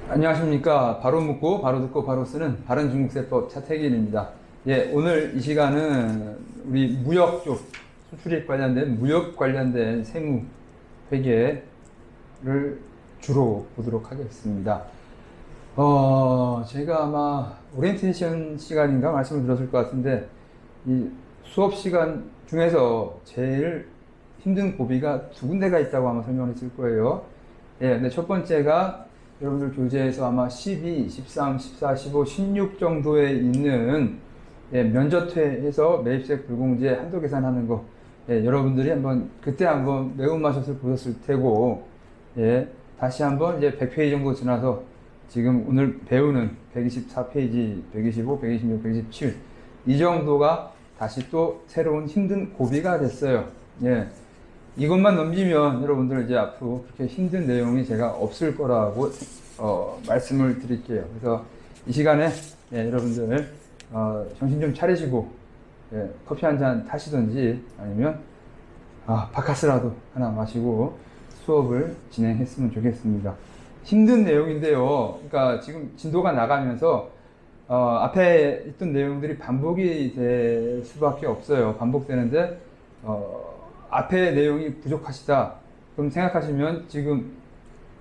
안녕하십니까. 바로 묻고 바로 듣고 바로 쓰는 바른중국세법 차태길입니다. 예, 오늘 이 시간은 우리 무역 쪽, 수출입 관련된 무역 관련된 세무 회계를 주로 보도록 하겠습니다. 제가 아마 오리엔테이션 시간인가 말씀을 드렸을 것 같은데, 이 수업 시간 중에서 제일 힘든 고비가 두 군데가 있다고 아마 설명을 했을 거예요. 예, 근데 첫 번째가 여러분들 교재에서 아마 12, 13, 14, 15, 16 정도에 있는 면접회에서 매입세 불공제 한도 계산하는 거, 여러분들이 그때 한번 매운맛을 보셨을 테고, 다시 한번 이제 100페이지 정도 지나서 지금 오늘 배우는 124페이지, 125, 126, 127 이 정도가 다시 또 새로운 힘든 고비가 됐어요. 이것만 넘기면 여러분들 이제 앞으로 그렇게 힘든 내용이 제가 없을 거라고 말씀을 드릴게요. 그래서 이 시간에 여러분들 정신 좀 차리시고 커피 한 잔 타시든지 아니면 바카스라도 하나 마시고 수업을 진행했으면 좋겠습니다. 힘든 내용인데요. 그러니까 지금 진도가 나가면서 앞에 있던 내용들이 반복이 될 수밖에 없어요. 반복되는데 앞에 내용이 부족하시다. 그럼 생각하시면 지금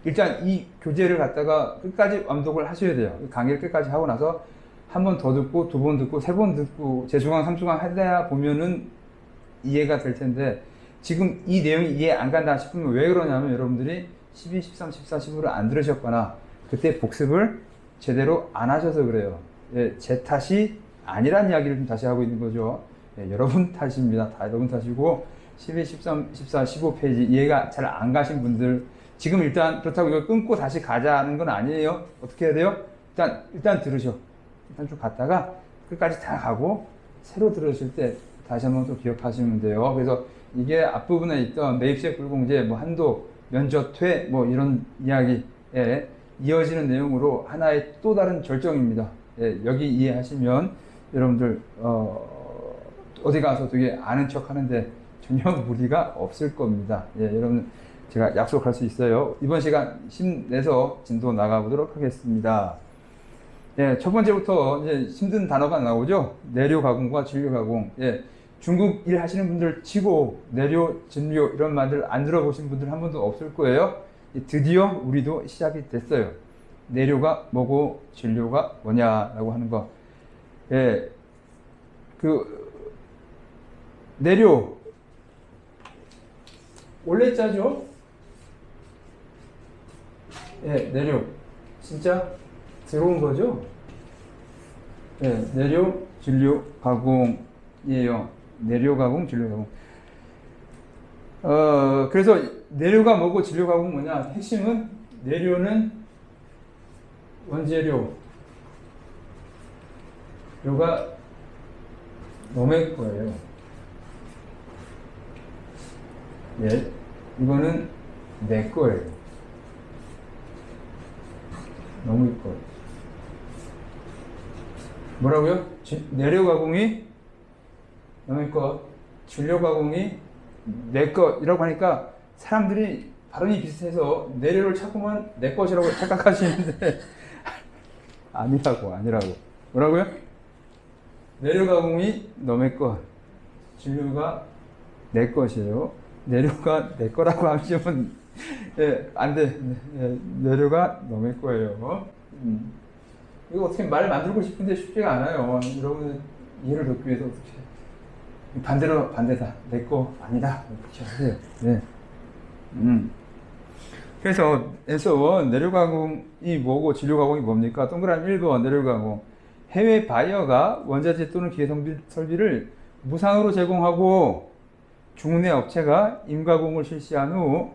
일단 이 교재를 갖다가 끝까지 완독을 하셔야 돼요. 강의를 끝까지 하고 나서 한 번 더 듣고 두 번 듣고 세 번 듣고 재수강, 삼수강 하다 보면은 이해가 될 텐데 지금 이 내용이 이해 안 간다 싶으면 왜 그러냐면 여러분들이 12, 13, 14, 15를 안 들으셨거나 그때 복습을 제대로 안 하셔서 그래요. 제 탓이 아니란 이야기를 좀 다시 하고 있는 거죠. 여러분 탓입니다. 다 여러분 탓이고 12, 13, 14, 15페이지 이해가 잘 안 가신 분들 지금 일단 그렇다고 이걸 끊고 다시 가자는 건 아니에요. 어떻게 해야 돼요? 일단 들으셔. 일단 쭉 갔다가 끝까지 다 가고 새로 들으실 때 다시 한번 또 기억하시면 돼요. 그래서 이게 앞부분에 있던 매입세 불공제, 한도, 면접퇴 이런 이야기에 이어지는 내용으로 하나의 또 다른 절정입니다. 여기 이해하시면 여러분들 어디 가서 되게 아는 척 하는데 전혀 무리가 없을 겁니다. 여러분 제가 약속할 수 있어요. 이번 시간 힘내서 진도 나가보도록 하겠습니다. 첫 번째부터 이제 힘든 단어가 나오죠. 내료 가공과 진료 가공. 중국 일 하시는 분들 치고 내료, 진료 이런 말들 안 들어보신 분들 한 분도 없을 거예요. 드디어 우리도 시작이 됐어요. 내료가 뭐고 진료가 뭐냐라고 하는 거. 내료 원래 짜죠? 내료 진짜 들어온 거죠? 내료, 진료, 가공이에요. 내료 가공, 진료 가공. 그래서 내료가 뭐고 진료 가공 뭐냐? 핵심은 내료는 원재료, 료가 너의 거예요. 이거는 내 거예요. 너무 거. 뭐라고요? 내료 가공이 너의 거, 진료 가공이 내 거이라고 하니까 사람들이 발언이 비슷해서 내료를 찾고만 내 것이라고 착각하시는데 아니라고. 뭐라고요? 내료 가공이 너의 것, 진료가 내 것이에요. 내료가 내 거라고 하시면 안 돼. 내료가 너의 거예요. 이거 어떻게 말 만들고 싶은데 쉽지가 않아요. 여러분 이해를 돕기 위해서 어떻게 반대다. 내 거 아니다. 이렇게 하세요. 그래서 내료 가공이 뭐고 진료 가공이 뭡니까? 동그라미 1번 내료 가공. 해외 바이어가 원자재 또는 기계 설비를 무상으로 제공하고 중내 업체가 임가공을 실시한 후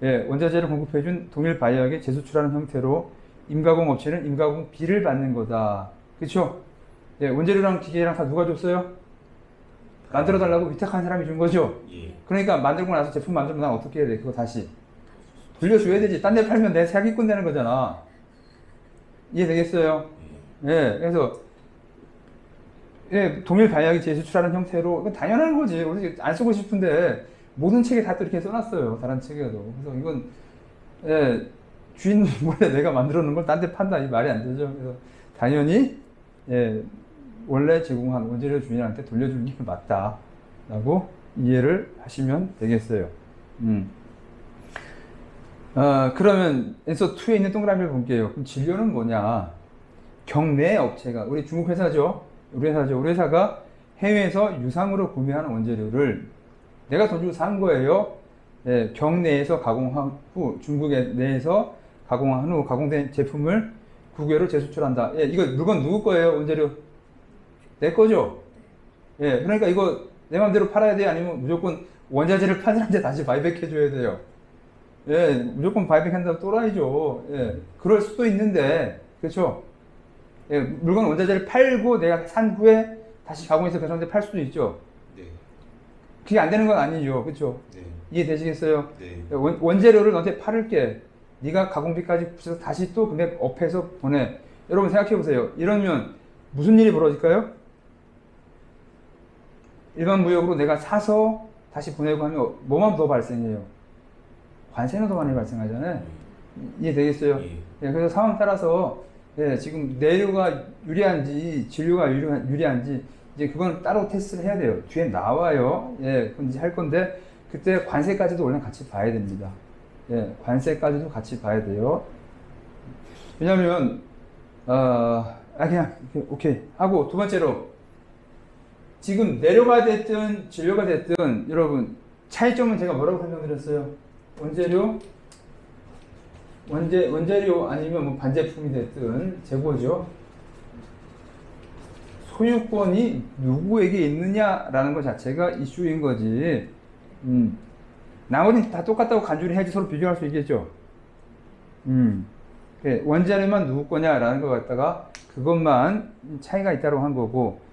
원자재를 공급해준 동일 바이어에게 재수출하는 형태로 임가공 업체는 임가공비를 받는 거다. 그렇죠? 원재료랑 기계랑 다 누가 줬어요? 만들어 달라고 위탁한 사람이 준 거죠? 그러니까 만들고 나서 제품 만들면 난 어떻게 해야 돼? 그거 다시 돌려줘야 되지. 딴 데 팔면 내 사기꾼 되는 거잖아. 이해되겠어요? 그래서 동일 바이어에게 재수출하는 형태로 이건 당연한 거지. 우리 안 쓰고 싶은데 모든 책에 다 또 이렇게 써놨어요. 다른 책에도. 그래서 이건 주인 몰래 내가 만들어 놓은 걸 딴 데 판다. 이 말이 안 되죠. 그래서 당연히 예, 원래 제공한 원재료 주인한테 돌려주는 게 맞다라고 이해를 하시면 되겠어요. 그러면 엔서 2에 있는 동그라미를 볼게요. 그럼 진료는 뭐냐? 경내 업체가 우리 중국 회사죠. 우리 회사가 해외에서 유상으로 구매하는 원재료를 내가 돈 주고 산 거예요. 예, 경내에서 가공한 후 중국에 내에서 가공한 후 가공된 제품을 국외로 재수출한다. 예, 이거 물건 누구 거예요? 원재료 내 거죠. 예, 그러니까 이거 내 마음대로 팔아야 돼요? 아니면 무조건 원자재를 파는 사람한테 다시 바이백 해줘야 돼요? 예, 무조건 바이백 한다고 또라이죠. 예, 그럴 수도 있는데, 그렇죠? 예, 물건 원자재를 팔고 내가 산 후에 다시 가공해서 그 사람한테 팔 수도 있죠. 네. 그게 안 되는 건 아니죠. 그렇죠? 네. 이해되시겠어요? 네. 원재료를 너한테 팔을게. 네가 가공비까지 붙여서 다시 또 금액 업해서 보내. 여러분 생각해 보세요. 이러면 무슨 일이 벌어질까요? 일반 무역으로 내가 사서 다시 보내고 하면 뭐만 더 발생해요? 관세는 더 많이 발생하잖아요. 이해되겠어요? 예, 그래서 상황 따라서 예, 지금 내류가 유리한지 진료가 유리한지 이제 그건 따로 테스트를 해야 돼요. 뒤에 나와요. 예, 그건 이제 할 건데 그때 관세까지도 원래 같이 봐야 됩니다. 예, 관세까지도 같이 봐야 돼요. 왜냐면 그냥 오케이 하고 두 번째로 지금 내려가 됐든 진료가 됐든 여러분 차이점은 제가 뭐라고 설명드렸어요? 원재료 아니면 뭐 반제품이 됐든 재고죠. 소유권이 누구에게 있느냐라는 것 자체가 이슈인 거지. 나머지는 다 똑같다고 간주를 해야지 서로 비교할 수 있겠죠. 원자료만 누구 거냐라는 것 갖다가 그것만 차이가 있다고 한 거고.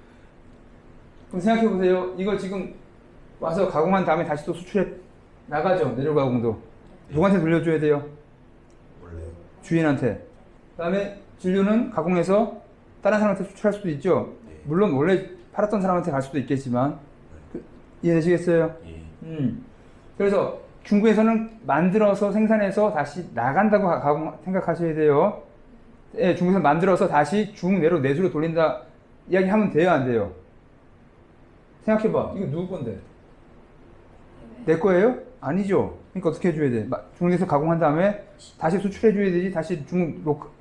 그럼 생각해 보세요. 이거 지금 와서 가공한 다음에 다시 또 수출해 나가죠. 내료 가공도. 누구한테 돌려줘야 돼요? 원래 주인한테. 그 다음에 진료는 가공해서 다른 사람한테 수출할 수도 있죠. 네. 물론 원래 팔았던 사람한테 갈 수도 있겠지만 이해되시겠어요? 예. 그래서 중국에서는 만들어서 생산해서 다시 나간다고 생각하셔야 돼요. 예, 중국에서 만들어서 다시 중내로 내수로 돌린다 이야기하면 돼요, 안 돼요? 생각해봐. 이거 누구 건데? 내 거예요? 아니죠. 그러니까 어떻게 해줘야 돼? 중국에서 가공한 다음에 다시 수출해줘야 되지. 다시 중국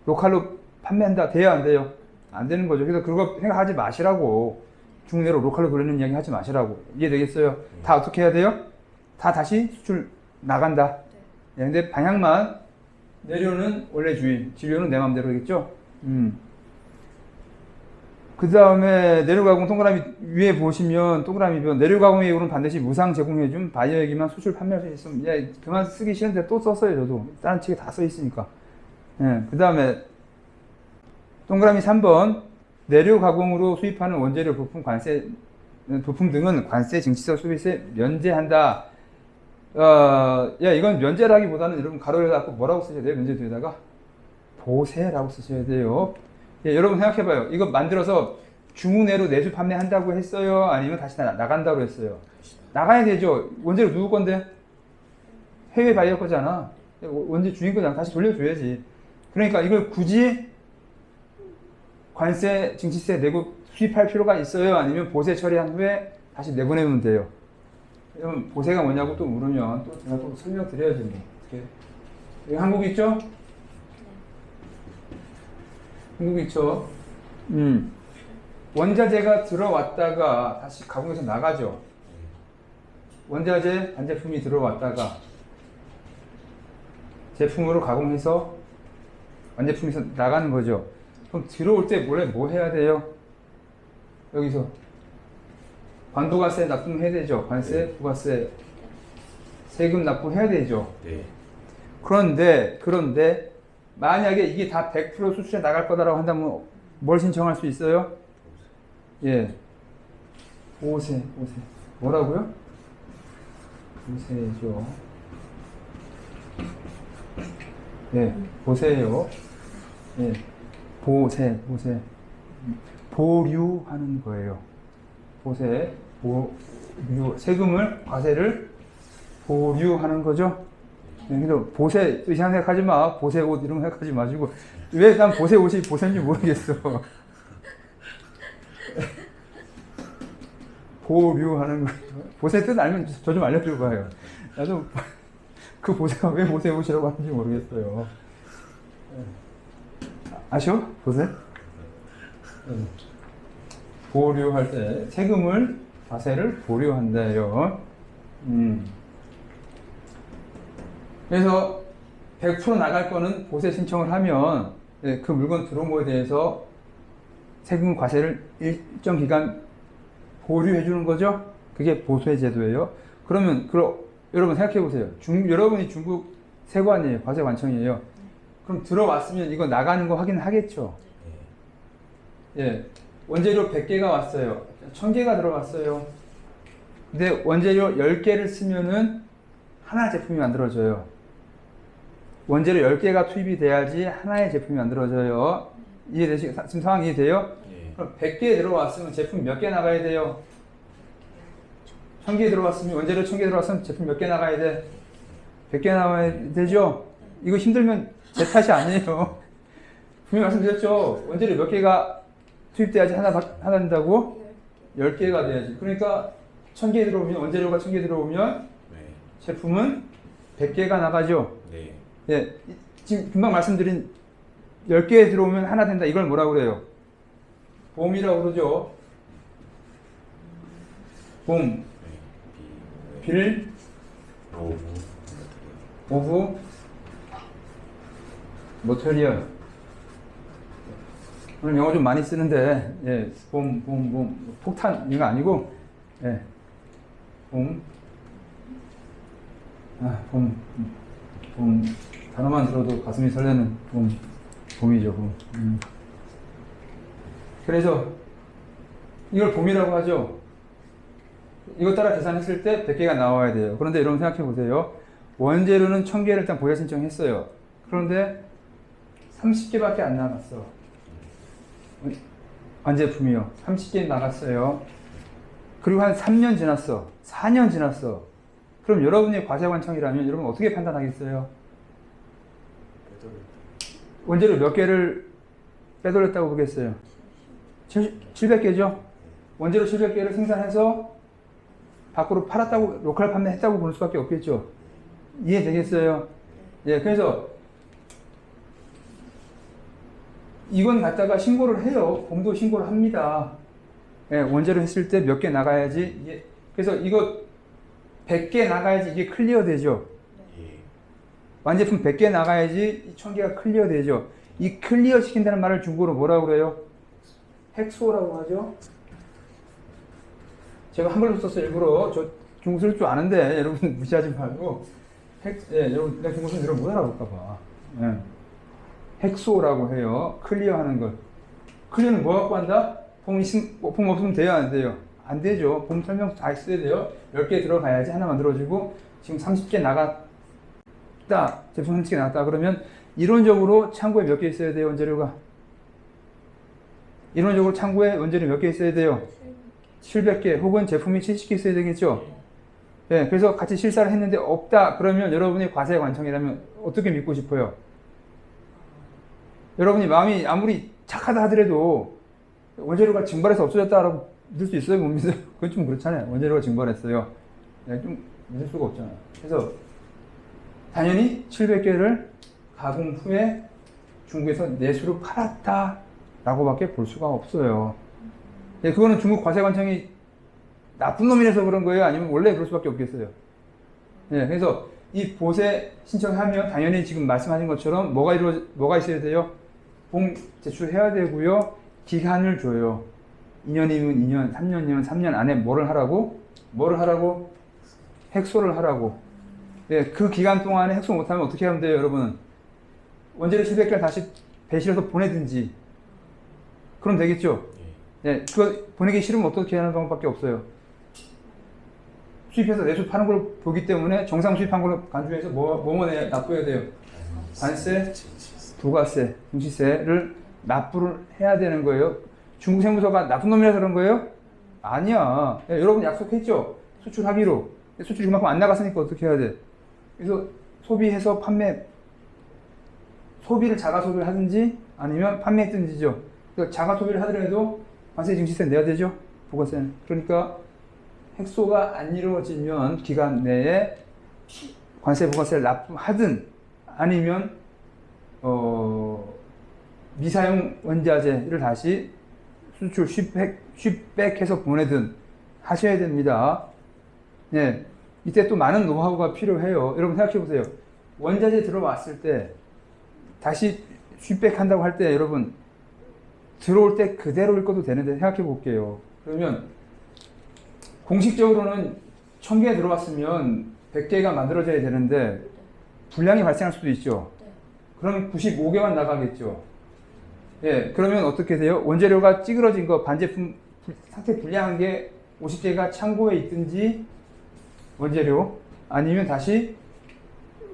로컬로 판매한다. 돼요, 안 돼요? 안 되는 거죠. 그래서 그거 생각하지 마시라고. 중내로 로컬로 돌리는 이야기 하지 마시라고. 이해되겠어요? 다 어떻게 해야 돼요? 다 다시 수출 나간다. 네. 근데 방향만 내료는 원래 주인, 진료는 내 맘대로겠죠? 그 다음에 내료가공 동그라미 위에 보시면 동그라미면 내료가공 이후로는 반드시 무상 제공해준 바이어에게만 수출 판매할 수 있으면 야, 그만 쓰기 싫은데 또 썼어요. 저도 다른 책에 다 써 있으니까. 예, 그 다음에 동그라미 3번 내료가공으로 수입하는 원재료 부품 등은 관세 증치서 수입세 면제한다. 야, 이건 면제라기보다는 여러분 가로를 갖고 뭐라고 쓰셔야 돼요? 면제 뒤에다가 보세라고 쓰셔야 돼요. 예, 여러분 생각해봐요. 이거 만들어서 중국 내로 내수 판매한다고 했어요? 아니면 다시 나간다고 했어요? 나가야 되죠. 원재료 누구 건데? 해외 바이어 거잖아. 원재 주인 거잖아. 다시 돌려줘야지. 그러니까 이걸 굳이 관세, 증치세 내고 수입할 필요가 있어요? 아니면 보세 처리한 후에 다시 내보내면 돼요. 그러면 보세가 뭐냐고 또 물으면 또 제가 또 설명드려야지 뭐. 어떻게? 여기 한국 있죠? 한국 있죠? 원자재가 들어왔다가 다시 가공해서 나가죠. 원자재 반제품이 들어왔다가 제품으로 가공해서 완제품에서 나가는 거죠. 그럼 들어올 때 원래 뭐 해야 돼요? 여기서 관부가세 납부해야 되죠. 관세, 네. 부가세, 세금 납부해야 되죠. 네. 그런데 만약에 이게 다 100% 수출에 나갈 거다라고 한다면 뭘 신청할 수 있어요? 예, 보세. 뭐라고요? 보세죠. 예, 보세요. 예, 보세. 보류하는 거예요. 보세, 보류, 세금을, 과세를 보류하는 거죠. 그래서 보세 이상한 생각하지 마. 보세 옷 이런 거 생각하지 마시고 왜 난 보세 옷이 보세인지 모르겠어. 보류하는 거. 보세 뜻 알면 저 좀 알려줘 봐요. 나도 그 보세가 왜 보세 옷이라고 하는지 모르겠어요. 아셔? 보세? 보류할 때 세금을 과세를 보류한대요. 그래서 100% 나갈 거는 보세 신청을 하면 그 물건 들어온 거에 대해서 세금 과세를 일정 기간 보류해 주는 거죠. 그게 보세 제도예요. 그러면 여러분 생각해 보세요. 여러분이 중국 세관이에요. 과세 관청이에요. 그럼 들어왔으면 이거 나가는 거 확인하겠죠. 예. 원재료 100개가 왔어요. 1000개가 들어갔어요. 근데 원재료 10개를 쓰면은 하나 제품이 만들어져요. 원재료 10개가 투입이 돼야지 하나의 제품이 만들어져요. 이해되시죠? 지금 상황 이해돼요? 예. 그럼 100개 들어왔으면 제품 몇 개 나가야 돼요? 1000개 들어왔으면 원재료 1000개 들어왔으면 제품 몇 개 나가야 돼? 100개 나와야 되죠? 이거 힘들면 제 탓이 아니에요. 분명히 말씀드렸죠? 원재료 몇 개가 투입돼야지 하나 된다고? 10개가 돼야지. 그러니까 1000개 들어오면, 원재료가 1000개 들어오면 네. 제품은 100개가 나가죠? 네. 예. 지금 금방 말씀드린 10개 들어오면 하나 된다. 이걸 뭐라고 그래요? 봄이라고 그러죠? 봄. 네. 빌. 오브. 모터리얼. 오늘 영어 좀 많이 쓰는데, 예, 봄, 폭탄, 이거 아니고, 예, 봄, 단어만 들어도 가슴이 설레는 봄이죠, 봄. 그래서, 이걸 봄이라고 하죠. 이거 따라 계산했을 때 100개가 나와야 돼요. 그런데 여러분 생각해 보세요. 원재료는 1000개를 일단 보여 신청했어요. 그런데 30개밖에 안 나갔어. 완제품이요. 30개 나갔어요. 그리고 한 3년 지났어. 4년 지났어. 그럼 여러분이 과세관청이라면 여러분 어떻게 판단하겠어요? 원재료 몇 개를 빼돌렸다고 보겠어요? 700개죠? 원재료 700개를 생산해서 밖으로 팔았다고, 로컬 판매했다고 볼 수밖에 없겠죠? 이해되겠어요? 예, 그래서 이건 갖다가 신고를 해요. 봄도 신고를 합니다. 예, 원재료 했을 때 몇 개 나가야지. 그래서 이거 100개 나가야지 이게 클리어 되죠. 예. 완제품 100개 나가야지 1000개가 클리어 되죠. 이 클리어 시킨다는 말을 중국어로 뭐라고 그래요? 핵소라고 하죠. 제가 한글로 썼어요. 일부러. 저 중국 쓸 줄 아는데 여러분 무시하지 말고 여러분 내가 중국 쓰면 여러분 못 알아볼까 봐. 예. 핵소라고 해요. 클리어하는 걸. 클리어는 뭐 갖고 한다? 봄 없으면 돼요, 안 돼요? 안 되죠. 봄 설명 다 써야 돼요. 10개 들어가야지 하나 만들어지고 지금 30개 나갔다. 제품 30개 나갔다. 그러면 이론적으로 창고에 몇 개 있어야 돼요, 원재료가? 이론적으로 창고에 원재료 몇 개 있어야 돼요? 700개 혹은 제품이 70개 있어야 되겠죠? 예, 그래서 같이 실사를 했는데 없다. 그러면 여러분이 과세관청이라면 어떻게 믿고 싶어요? 여러분이 마음이 아무리 착하다 하더라도 원재료가 증발해서 없어졌다라고 믿을 수 있어요? 못 믿어요? 그건 좀 그렇잖아요. 원재료가 증발했어요. 좀 믿을 수가 없잖아요. 그래서 당연히 700개를 가공 후에 중국에서 내수로 팔았다라고 밖에 볼 수가 없어요. 네, 그거는 중국 과세관청이 나쁜 놈이라서 그런 거예요? 아니면 원래 그럴 수밖에 없겠어요? 네, 그래서 이 보세 신청하면 당연히 지금 말씀하신 것처럼 뭐가 있어야 돼요? 봄 제출해야 되고요. 기간을 줘요. 2년이면 2년, 3년이면 3년 안에 뭐를 하라고? 핵소를 하라고. 네, 그 기간 동안에 핵소 못하면 어떻게 하면 돼요, 여러분? 원재료 700개를 다시 배실해서 보내든지. 그럼 되겠죠? 네, 그거 보내기 싫으면 어떻게 하는 방법밖에 없어요. 수입해서 내수 파는 걸 보기 때문에 정상 수입한 걸로 간주해서 뭐 납부해야 돼요? 관세, 부가세, 증시세를 납부를 해야 되는 거예요. 중국 세무서가 나쁜 놈이라서 그런 거예요? 아니야. 여러분 약속했죠? 수출하기로. 수출이 그만큼 안 나갔으니까 어떻게 해야 돼? 그래서 소비해서 소비를 자가 소비를 하든지 아니면 판매했든지죠. 그러니까 자가 소비를 하더라도 관세 증시세 내야 되죠. 부가세는. 그러니까 핵소가 안 이루어지면 기간 내에 관세 부가세를 납부하든 아니면 미사용 원자재를 다시 수출 슈백해서 보내든 하셔야 됩니다. 네, 이때 또 많은 노하우가 필요해요. 여러분 생각해 보세요. 원자재 들어왔을 때 다시 슈백한다고 할 때 여러분 들어올 때 그대로 읽어도 되는데 생각해 볼게요. 그러면 공식적으로는 1000개 들어왔으면 100개가 만들어져야 되는데 불량이 발생할 수도 있죠. 그러면 95개만 나가겠죠. 예, 그러면 어떻게 돼요? 원재료가 찌그러진 거, 반제품 상태 불량한 게 50개가 창고에 있든지 원재료 아니면 다시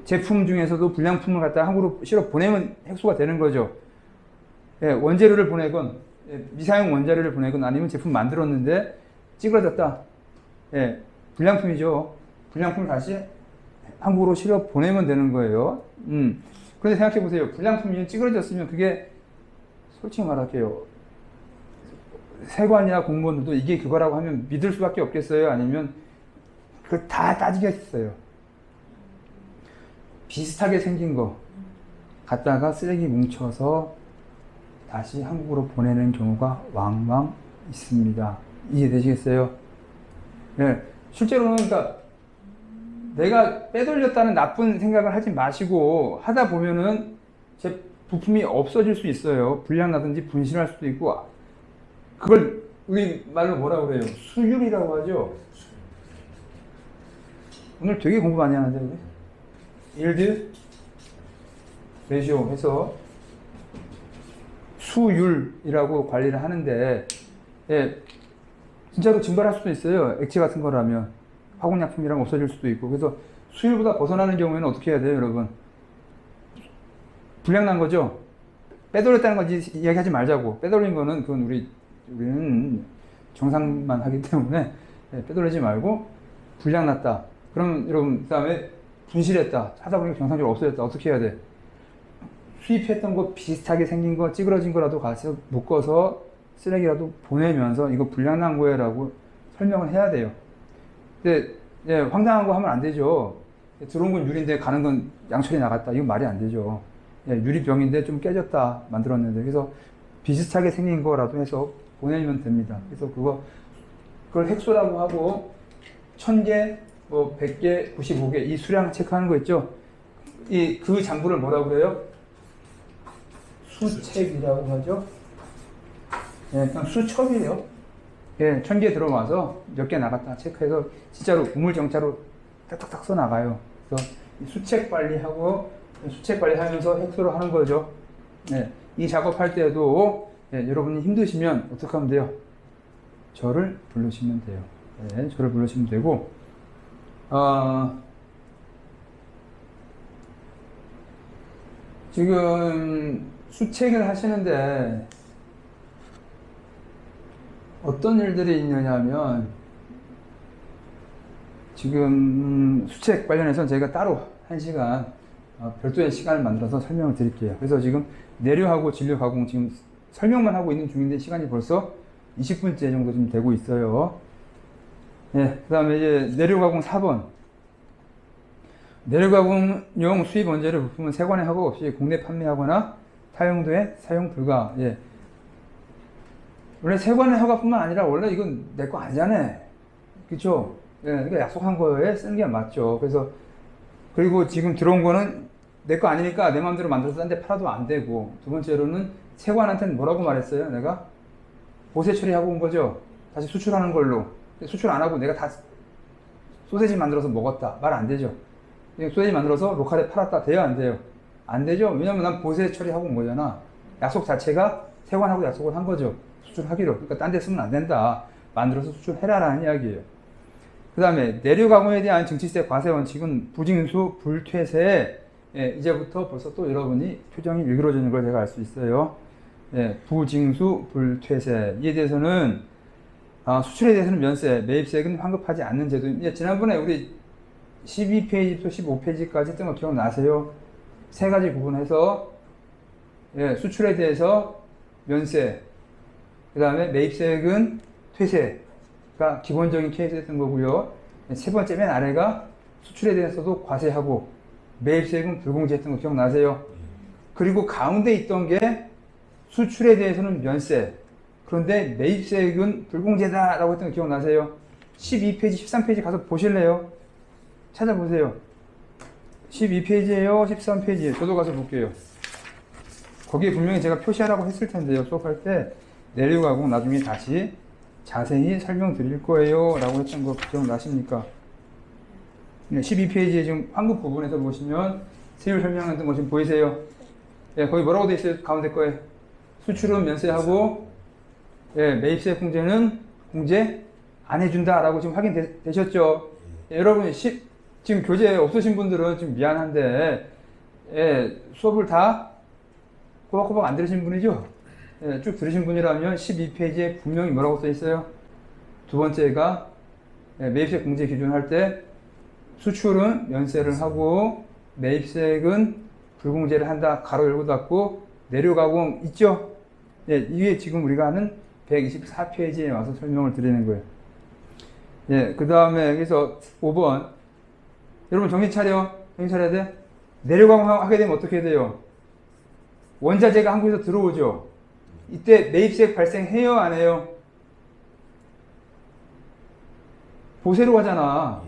제품 중에서도 불량품을 갖다 한국으로 실어 보내면 핵소가 되는 거죠. 예, 원재료를 보내건 미사용 원자료를 보내건 아니면 제품 만들었는데 찌그러졌다. 예, 불량품이죠. 불량품을 다시 한국으로 실어 보내면 되는 거예요. 그런데 생각해 보세요. 불량품이 찌그러졌으면 그게 솔직히 말할게요. 세관이나 공무원들도 이게 그거라고 하면 믿을 수밖에 없겠어요? 아니면 그걸 다 따지겠어요? 비슷하게 생긴 거 갖다가 쓰레기 뭉쳐서 다시 한국으로 보내는 경우가 왕왕 있습니다. 이해되시겠어요? 네. 실제로는 그러니까 내가 빼돌렸다는 나쁜 생각을 하지 마시고 하다 보면은 제 부품이 없어질 수 있어요. 불량 나든지 분실할 수도 있고 그걸 우리 말로 뭐라 그래요? 수율이라고 하죠. 오늘 되게 공부 많이 하는데 우리 일드 레시오 해서 수율이라고 관리를 하는데 예, 진짜로 증발할 수도 있어요. 액체 같은 거라면 화공약품이랑 없어질 수도 있고 그래서 수율보다 벗어나는 경우에는 어떻게 해야 돼요, 여러분? 불량 난 거죠? 빼돌렸다는 건 이야기하지 말자고. 빼돌린 거는 그건 우리는 정상만 하기 때문에 빼돌리지 말고 불량 났다. 그럼 여러분 그 다음에 분실했다. 하다 보니까 정상적으로 없어졌다. 어떻게 해야 돼? 수입했던 거 비슷하게 생긴 거 찌그러진 거라도 가서 묶어서 쓰레기라도 보내면서 이거 불량 난 거예요 라고 설명을 해야 돼요. 근데 예, 황당한 거 하면 안 되죠. 들어온 건 유리인데 가는 건 양철이 나갔다. 이건 말이 안 되죠. 예, 유리병인데 좀 깨졌다 만들었는데 그래서 비슷하게 생긴 거라도 해서 보내면 됩니다. 그래서 그걸 핵소라고 하고 1000개, 뭐 100개, 95개 이 수량 체크하는 거 있죠. 그 장부를 뭐라고 그래요? 수책이라고 하죠. 예, 그냥 수첩이에요. 예, 1000개 들어와서 몇 개 나갔다 체크해서 진짜로 우물정자로 딱딱딱 써 나가요. 그래서 수책 관리하고 수책 관리하면서 핵소를 하는 거죠. 예, 이 작업할 때도 예, 여러분이 힘드시면 어떻게 하면 돼요? 저를 부르시면 돼요. 예, 저를 부르시면 되고 지금 수책을 하시는데 어떤 일들이 있느냐 하면 지금 수책 관련해서는 저희가 따로 1시간 별도의 시간을 만들어서 설명을 드릴게요. 그래서 지금 내류하고 진료 가공 지금 설명만 하고 있는 중인데 시간이 벌써 20분째 정도 좀 되고 있어요. 네, 그 다음에 이제 내류 가공 4번. 내류 가공용 수입 원재료 부품은 세관의 허가 없이 국내 판매하거나 타용도에 사용 불가. 예. 원래 세관의 허가뿐만 아니라 원래 이건 내 거 아니잖아. 그쵸? 예, 그러니까 약속한 거에 쓰는 게 맞죠. 그래서 그리고 지금 들어온 거는 내 거 아니니까 내 마음대로 만들어서 딴 데 팔아도 안 되고 두 번째로는 세관한테는 뭐라고 말했어요? 내가 보세 처리하고 온 거죠. 다시 수출하는 걸로. 수출 안 하고 내가 다 소세지 만들어서 먹었다. 말 안 되죠. 소세지 만들어서 로컬에 팔았다. 돼요? 안 돼요? 안 되죠. 왜냐면 난 보세 처리하고 온 거잖아. 약속 자체가 세관하고 약속을 한 거죠. 수출하기로. 그러니까 딴 데 쓰면 안 된다. 만들어서 수출해라라는 이야기예요. 그 다음에 내류 가공에 대한 증치세 과세 원칙은 부징수 불퇴세. 예, 이제부터 벌써 또 여러분이 표정이 일그러지는 걸 제가 알 수 있어요. 예, 부징수 불퇴세. 이에 대해서는 수출에 대해서는 면세, 매입세액은 환급하지 않는 제도. 예, 지난번에 우리 12페이지부터 15페이지까지 뜬 거 기억나세요? 세 가지 구분해서 예, 수출에 대해서 면세, 그 다음에 매입세액은 퇴세가 기본적인 케이스였던 거고요. 세 번째 맨 아래가 수출에 대해서도 과세하고 매입세액은 불공제했던 거 기억나세요? 그리고 가운데 있던 게 수출에 대해서는 면세, 그런데 매입세액은 불공제다라고 했던 거 기억나세요? 12페이지, 13페이지 가서 보실래요? 찾아보세요. 12페이지에요? 13페이지에요? 저도 가서 볼게요. 거기에 분명히 제가 표시하라고 했을 텐데요. 수업할 때 내려가고 나중에 다시 자세히 설명드릴 거예요 라고 했던 거 기억나십니까? 12페이지에 지금 환급 부분에서 보시면 세율 설명했던 거 지금 보이세요? 예, 거기 뭐라고 돼 있어요? 가운데 거에 수출은 면세하고 예, 매입세 공제는 공제 안 해준다 라고 지금 확인되셨죠? 예, 여러분 지금 교재 없으신 분들은 좀 미안한데 예, 수업을 다 꼬박꼬박 안 들으신 분이죠? 예, 쭉 들으신 분이라면 12페이지에 분명히 뭐라고 써 있어요? 두 번째가 예, 매입세 공제 기준 할 때 수출은 면세를 하고 매입세액은 불공제를 한다. 가로 열고 닫고 내려가공 있죠? 예, 이게 지금 우리가 하는 124페이지에 와서 설명을 드리는 거예요. 예, 그 다음에 여기서 5번. 여러분 정신 차려야 돼? 내려가공 하게 되면 어떻게 돼요? 원자재가 한국에서 들어오죠? 이때 매입세액 발생해요? 안 해요? 보세로 가잖아.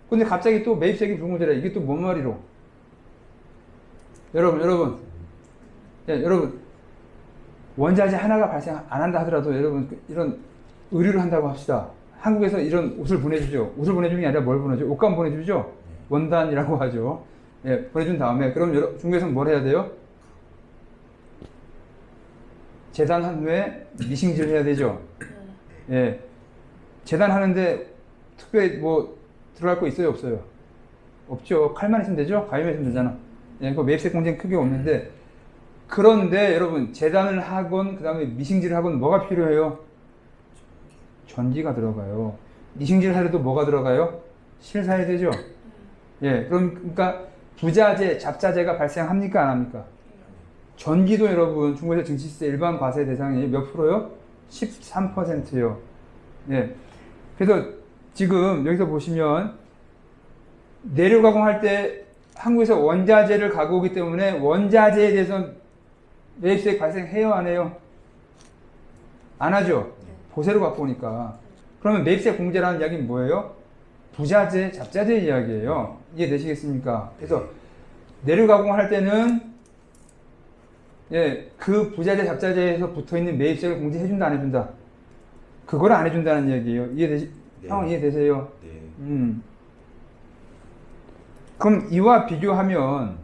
근데 갑자기 또 매입세액이 불공제라. 이게 또 뭔 말이로? 여러분. 예, 여러분. 원자재 하나가 발생 안 한다 하더라도 여러분 이런 의류를 한다고 합시다. 한국에서 이런 옷을 보내주죠. 옷을 보내주는 게 아니라 뭘 보내주죠? 옷감 보내주죠? 원단이라고 하죠. 예, 보내준 다음에 그럼 중국에서는 뭘 해야 돼요? 재단한 후에 미싱질 해야 되죠. 예, 재단하는데 특별히 뭐 들어갈 거 있어요, 없어요? 없죠. 칼만 있으면 되죠. 가위만 있으면 되잖아. 예, 그 매입세 공제는 크게 없는데 그런데 여러분 재단을 하건 그 다음에 미싱질을 하건 뭐가 필요해요? 전기가 들어가요. 미싱질을 하려도 뭐가 들어가요? 실 사야 되죠. 예, 그러니까 부자재, 잡자재가 발생합니까, 안 합니까? 전기도 여러분 중국에서 증시세 일반 과세 대상이 몇 프로요? 13%요. 예. 그래서 지금 여기서 보시면 내려가공할 때 한국에서 원자재를 가져오기 때문에 원자재에 대해서 매입세액 발생해요, 안 해요? 안 하죠? 보세로 갖고 오니까. 그러면 매입세 공제라는 이야기는 뭐예요? 부자재, 잡자재 이야기예요. 이해되시겠습니까? 그래서 내려가공할 때는 예, 그 부자재, 잡자재에서 붙어있는 매입세를 공제해준다, 안 해준다? 그걸 안 해준다는 이야기예요. 네. 상황 이해되세요? 네. 그럼 이와 비교하면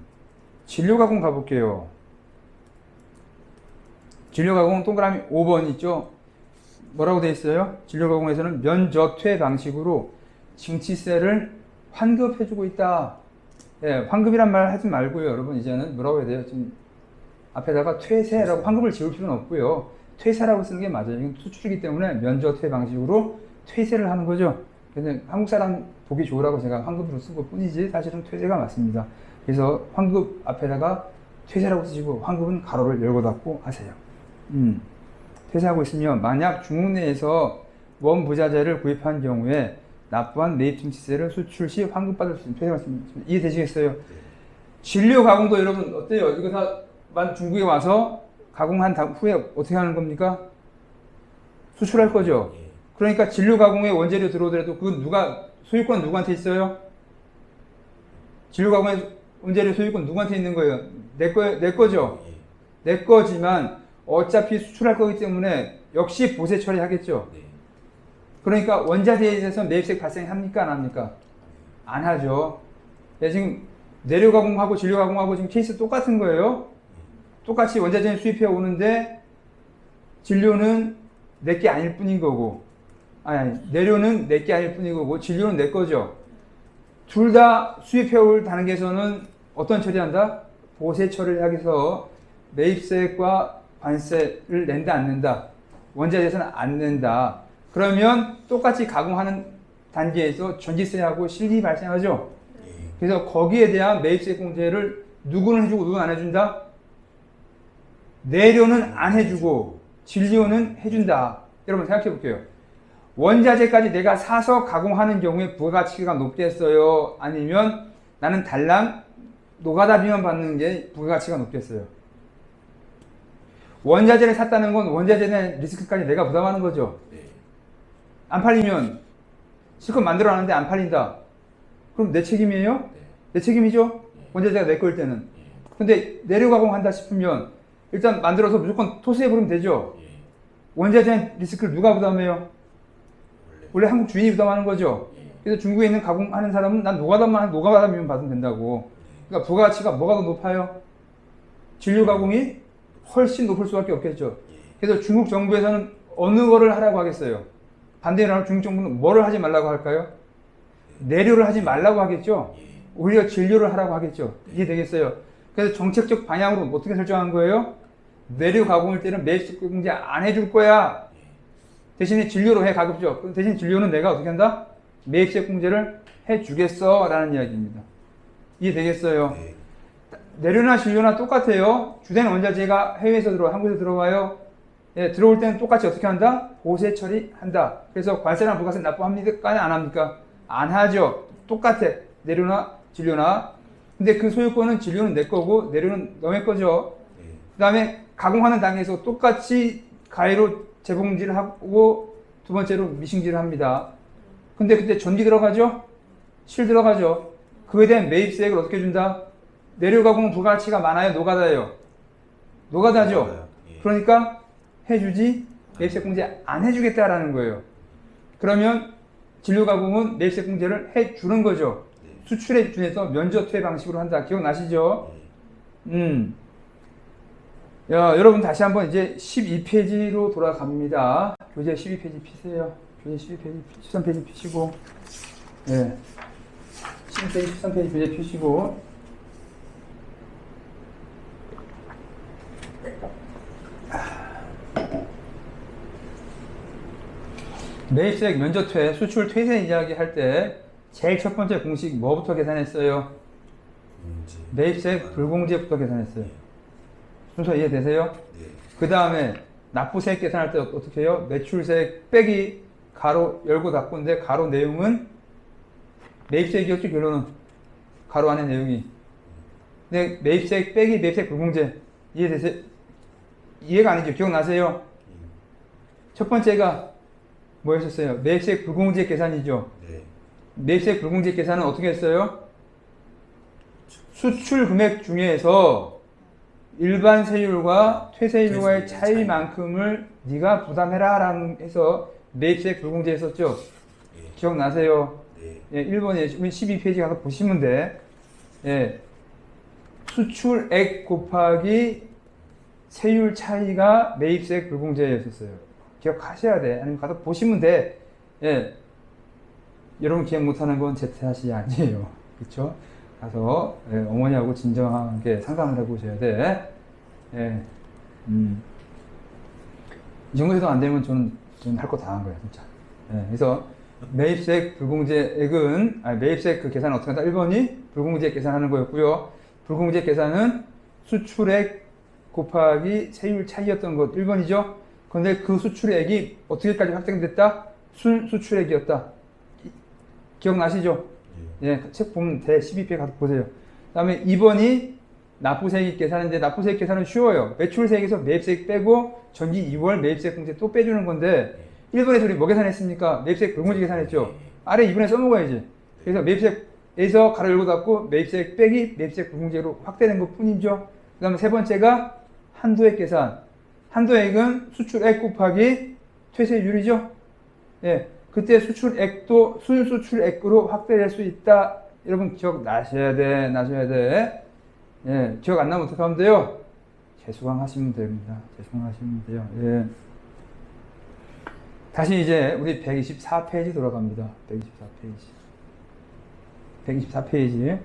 진료가공 가볼게요. 진료가공 동그라미 5번 있죠? 뭐라고 돼 있어요? 진료가공에서는 면저퇴 방식으로 증치세를 환급해주고 있다. 예, 환급이란 말 하지 말고요. 여러분 이제는 뭐라고 해야 돼요? 지금 앞에다가 퇴세라고 환급을 지울 필요는 없고요. 퇴사라고 쓰는 게 맞아요. 이건 수출이기 때문에 면저퇴 방식으로 퇴세를 하는 거죠. 그래서 한국 사람 보기 좋으라고 제가 환급으로 쓴 것 뿐이지 사실은 퇴세가 맞습니다. 그래서 환급 앞에다가 퇴세라고 쓰시고 환급은 가로를 열고 닫고 하세요. 퇴세하고 있으면 만약 중국 내에서 원부자재를 구입한 경우에 납부한 매입증치세를 수출 시 환급받을 수 있는 퇴세 말씀입니다. 이해되시겠어요? 진료 가공도 여러분 어때요? 이거 다 중국에 와서 가공한 후에 어떻게 하는 겁니까? 수출할 거죠. 그러니까 진료 가공에 원재료 들어오더라도 그건 소유권 누구한테 있어요? 진료 가공에 원재료 소유권 누구한테 있는 거예요? 내 거죠. 내 거지만 어차피 수출할 거기 때문에 역시 보세 처리하겠죠. 그러니까 원자재에 대해서 매입세액 발생합니까? 안 합니까? 안 하죠. 네, 지금 내료 가공하고 진료 가공하고 지금 케이스 똑같은 거예요. 똑같이 원자재는 수입해 오는데 진료는 내게 아닐 뿐인 거고, 내료는 내게 아닐 뿐인 거고, 진료는 내 거죠. 둘 다 수입해 올 단계에서는 어떤 처리한다? 보세 처리를 하기 위해서 매입세액과 관세를 낸다, 안 낸다? 원자재에서는 안 낸다. 그러면 똑같이 가공하는 단계에서 전기세하고 실익이 발생하죠. 예. 그래서 거기에 대한 매입세 공제를 누구는 해주고 누구는 안 해준다? 내료는 안 해주고 진료는 해준다. 여러분 생각해 볼게요. 원자재까지 내가 사서 가공하는 경우에 부가가치가 높겠어요? 아니면 나는 달랑 노가다 비만 받는 게 부가가치가 높겠어요? 원자재를 샀다는 건 원자재에 대한 리스크까지 내가 부담하는 거죠. 네. 안 팔리면 실컷 만들어놨는데 안 팔린다. 그럼 내 책임이에요? 네. 내 책임이죠? 원자재가 내 거일 때는. 예. 근데 내료 가공한다 싶으면 일단 만들어서 무조건 토스해 버리면 되죠. 예. 원자재 리스크를 누가 부담해요? 원래 한국 주인이 부담하는 거죠. 예. 그래서 중국에 있는 가공하는 사람은 난 노가다 비만 받으면 된다고. 그러니까 부가가치가 뭐가 더 높아요? 진료 가공이 훨씬 높을 수밖에 없겠죠. 예. 그래서 중국 정부에서는 어느 거를 하라고 하겠어요? 반대로 중국 정부는 뭐를 하지 말라고 할까요? 내료를 하지 말라고 하겠죠. 예. 오히려 진료를 하라고 하겠죠. 이해되겠어요? 그래서 정책적 방향으로 어떻게 설정한 거예요? 내료 가공일 때는 매입세 공제 안 해줄 거야. 대신에 진료로 해, 가급적. 그럼 대신 진료는 내가 어떻게 한다? 매입세 공제를 해주겠어 라는 이야기입니다. 이해되겠어요? 네. 내료나 진료나 똑같아요. 주된 원자재가 해외에서 한국에서 들어와요. 예, 들어올 때는 똑같이 어떻게 한다? 보세 처리한다. 그래서 관세나 부가세 납부합니까? 안 합니까? 안 하죠. 똑같아. 내료나 진료나. 근데 그 소유권은 진료는 내 거고 내료는 너의 거죠. 네. 그 다음에 가공하는 단계에서 똑같이 가위로 재봉질을 하고 두 번째로 미싱질을 합니다. 근데 그때 전기 들어가죠? 실 들어가죠? 그에 대한 매입세액을 어떻게 준다? 내료 가공 부가가치가 많아요? 노가다예요? 노가다죠? 예. 그러니까 해주지 매입세 공제 안 해주겠다라는 거예요. 그러면 진료 가공은 매입세 공제를 해주는 거죠. 네. 수출에 준해서 면접퇴 방식으로 한다. 기억나시죠? 예. 야, 여러분 다시 한번 이제 12페이지로 돌아갑니다. 교재 12페이지 피세요. 교재 12페이지, 13페이지 피시고, 예. 12페이지, 13페이지 교재 피시고, 매입세액 면접퇴, 수출 퇴세 이야기 할 때 제일 첫 번째 공식 뭐부터 계산했어요? 매입세액 불공제부터 계산했어요. 순서 이해되세요? 네. 그 다음에 납부세액 계산할 때 어떻게 해요? 매출세액 빼기 가로 열고 닫고인데 가로 내용은 매입세액이었죠. 결론은 가로 안에 내용이. 근데 매입세액 빼기 매입세액 불공제 이해되세요? 이해가 아니죠. 기억나세요? 첫 번째가 뭐였었어요? 매입세액 불공제 계산이죠. 네. 매입세액 불공제 계산은 어떻게 했어요? 수출 금액 중에서 일반 세율과 퇴세율과의 차이만큼을 네가 부담해라 라는 해서 매입세액 불공제 했었죠. 예. 기억나세요? 네. 예, 1번에 12페이지 가서 보시면 돼. 예. 수출액 곱하기 세율 차이가 매입세액 불공제였었어요. 기억하셔야 돼. 아니면 가서 보시면 돼. 예. 여러분 기억 못하는 건 제 탓이 아니에요. 그쵸? 가서 예, 어머니하고 진정하게 상담을 해보셔야 돼. 예. 이 정도에도 안 되면 저는 할 거 다 한 거예요, 진짜. 예, 그래서 매입세액 불공제액은 매입세액 그 계산은 어떻게 한다? 1번이 불공제액 계산하는 거였고요. 불공제액 계산은 수출액 곱하기 세율 차이였던 것 1번이죠. 그런데 그 수출액이 어떻게까지 확정됐다? 순수출액이었다. 기억나시죠? 예, 책 보면 대 12페이지 가서 보세요. 그 다음에 2번이 납부세액 계산인데 납부세액 계산은 쉬워요. 매출세액에서 매입세액 빼고 전기 2월 매입세액 공제 또 빼주는 건데 1번에서 우리 뭐 계산했습니까? 매입세액 불공제 계산했죠. 아래 2번에 써먹어야지. 그래서 매입세액에서 가로 열고 닫고 매입세액 빼기 매입세액 불공제로 확대된 것 뿐이죠. 그 다음에 세 번째가 한도액 계산. 한도액은 수출액 곱하기 퇴세율이죠. 예. 그때 수출액도 순수출액으로 확대될 수 있다. 여러분 기억나셔야 돼. 예, 기억 안 나면 어떻게 하면 돼요? 재수강하시면 됩니다. 재수강하시면 돼요. 예. 다시 이제 우리 124페이지 돌아갑니다. 124페이지.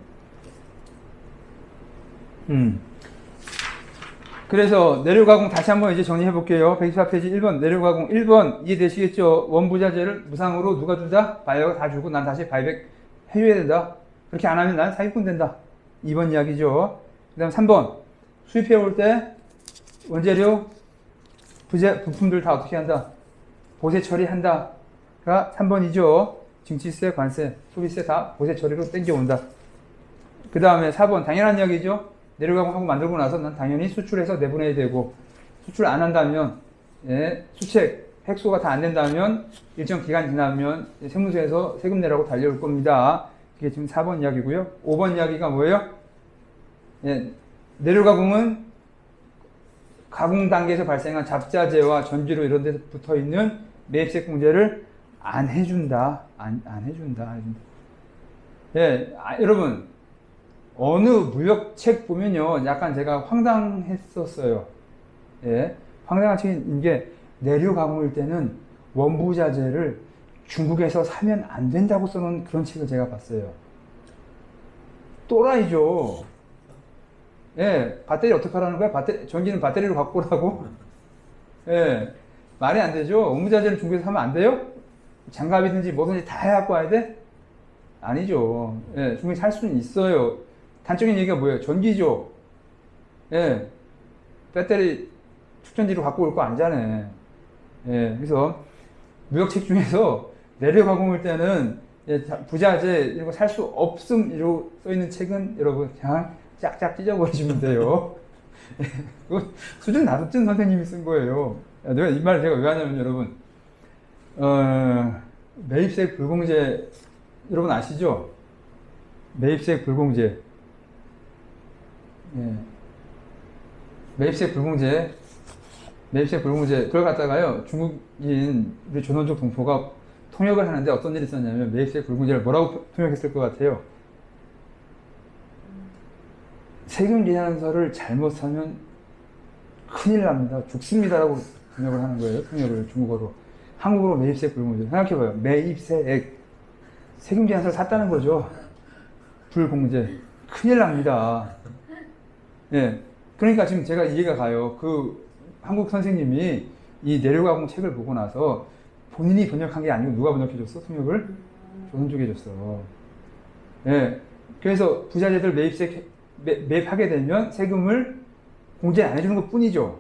그래서 내려가공 다시 한번 이제 정리해 볼게요. 124페이지 1번 내려가공 1번 이해되시겠죠? 원부자재를 무상으로 누가 준다? 바이어가 다 주고 난 다시 바이백 해줘야 된다. 그렇게 안 하면 난 사기꾼 된다. 2번 이야기죠. 그 다음 3번 수입해 올 때 원재료 부품들 다 어떻게 한다? 보세 처리한다. 가 3번이죠. 증치세, 관세, 소비세 다 보세 처리로 땡겨온다. 그 다음에 4번 당연한 이야기죠. 내려가고 하고 만들고 나서 난 당연히 수출해서 내보내야 되고, 수출 안 한다면, 예, 수책, 핵소가 다 안 된다면 일정 기간 지나면 세무서에서 세금 내라고 달려올 겁니다. 그게 지금 4번 이야기고요. 5번 이야기가 뭐예요? 예, 내려가공은 가공 단계에서 발생한 잡자재와 전기료 이런 데서 붙어 있는 매입세 공제를 안 해준다. 안 해준다. 예, 여러분. 어느 무역책 보면요, 약간 제가 황당했었어요. 예, 황당한 책인 게 내류 가공일 때는 원부자재를 중국에서 사면 안 된다고 써놓은 그런 책을 제가 봤어요. 또라이죠. 예, 배터리 어떻게 하라는 거야? 전기는 배터리로 갖고 오라고? 예, 말이 안 되죠. 원부자재를 중국에서 사면 안 돼요? 장갑이든지 뭐든지 다 해갖고 와야 돼? 아니죠. 예, 중국에 살 수는 있어요. 단적인 얘기가 뭐예요? 전기죠. 예. 배터리 축전지로 갖고 올 거 아니잖아요. 예. 그래서 무역책 중에서 내려 가공할 때는 예, 부자재 이런 거 살 수 없음으로 써 있는 책은 여러분 그냥 짝짝 찢어버리시면 돼요. 그 수준 낮은 선생님이 쓴 거예요. 내가 이 말을 제가 왜 하냐면 여러분, 매입세 불공제 여러분 아시죠? 매입세 불공제. 예. 매입세 불공제, 그걸 갖다가요, 중국인, 우리 조선족 동포가 통역을 하는데 어떤 일이 있었냐면, 매입세 불공제를 뭐라고 통역했을 것 같아요? 세금 계산서를 잘못 사면 큰일 납니다. 죽습니다라고 통역을 하는 거예요. 통역을 중국어로. 한국어로 매입세 불공제. 생각해봐요. 매입세액. 세금 계산서를 샀다는 거죠. 불공제. 큰일 납니다. 예. 그러니까 지금 제가 이해가 가요. 그 한국 선생님이 이 내려가공 책을 보고 나서 본인이 번역한 게 아니고 누가 번역해줬어? 통역을? 조선 쪽에 줬어. 예. 그래서 부자재들 매입하게 되면 세금을 공제 안 해주는 것 뿐이죠.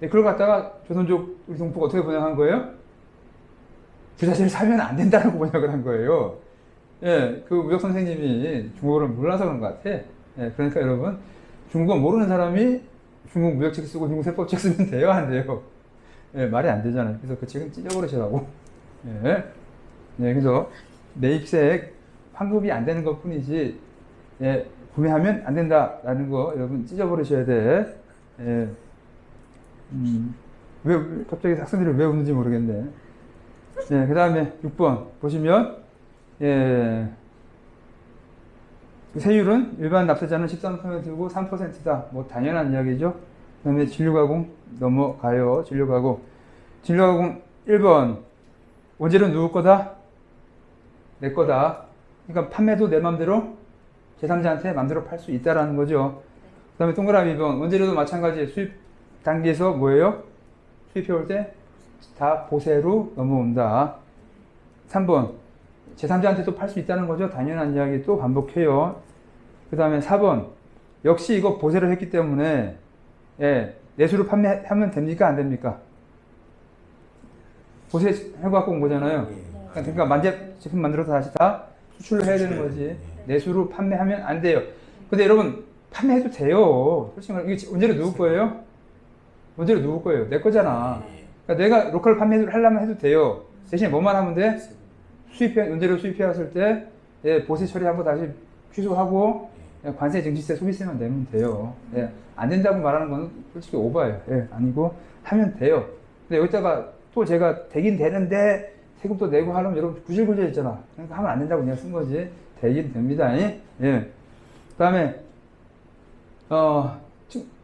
네, 그걸 갖다가 조선족 우리 동포가 어떻게 번역한 거예요? 부자재를 사면 안 된다고 번역을 한 거예요. 예. 그 무역 선생님이 중국어를 몰라서 그런 것 같아. 예. 그러니까 여러분, 중국어 모르는 사람이 중국 무역책 쓰고 중국 세법책 쓰면 돼요? 안 돼요? 예, 말이 안 되잖아요. 그래서 그 책은 찢어버리시라고. 예. 네, 그래서 매입세액 환급이 안 되는 것 뿐이지, 예, 구매하면 안 된다라는 거 여러분 찢어버리셔야 돼. 예. 왜, 갑자기 학생들이 왜 웃는지 모르겠네. 예, 그 다음에 6번 보시면, 예. 세율은 일반 납세자는 13%고 3%다. 뭐 당연한 이야기죠. 그 다음에 진료가공 넘어가요. 진료가공 1번. 원재료는 누구 거다? 내 거다. 그러니까 판매도 내 맘대로 제3자한테 맘대로 팔 수 있다라는 거죠. 그 다음에 동그라미 2번. 원재료도 마찬가지. 수입 단계에서 뭐예요? 수입해 올 때 다 보세로 넘어온다. 3번. 제3자한테 또 팔 수 있다는 거죠. 당연한 이야기 또 반복해요. 그 다음에 4번. 역시 이거 보세를 했기 때문에, 예, 내수로 판매하면 됩니까? 안 됩니까? 보세 해갖고 온 거잖아요. 그러니까 제품 만들어서 다시 다 수출을 해야 되는 거지. 내수로 판매하면 안 돼요. 근데 여러분, 판매해도 돼요. 솔직히 말해, 이게 원재료 누구 거예요? 원재료 누구 거예요? 내 거잖아. 그러니까 내가 로컬 판매를 하려면 해도 돼요. 대신에 뭐만 하면 돼? 원재료 수입해 왔을 때, 예, 보세 처리하고 다시 취소하고, 예, 관세, 증시세, 소비세만 내면 돼요. 예, 안 된다고 말하는 건 솔직히 오바예요. 예, 아니고, 하면 돼요. 근데 여기다가 또 제가 되긴 되는데, 세금도 내고 하려면 여러분 구질구질 했잖아. 그러니까 하면 안 된다고 그냥 쓴 거지. 되긴 됩니다. 예. 그 다음에,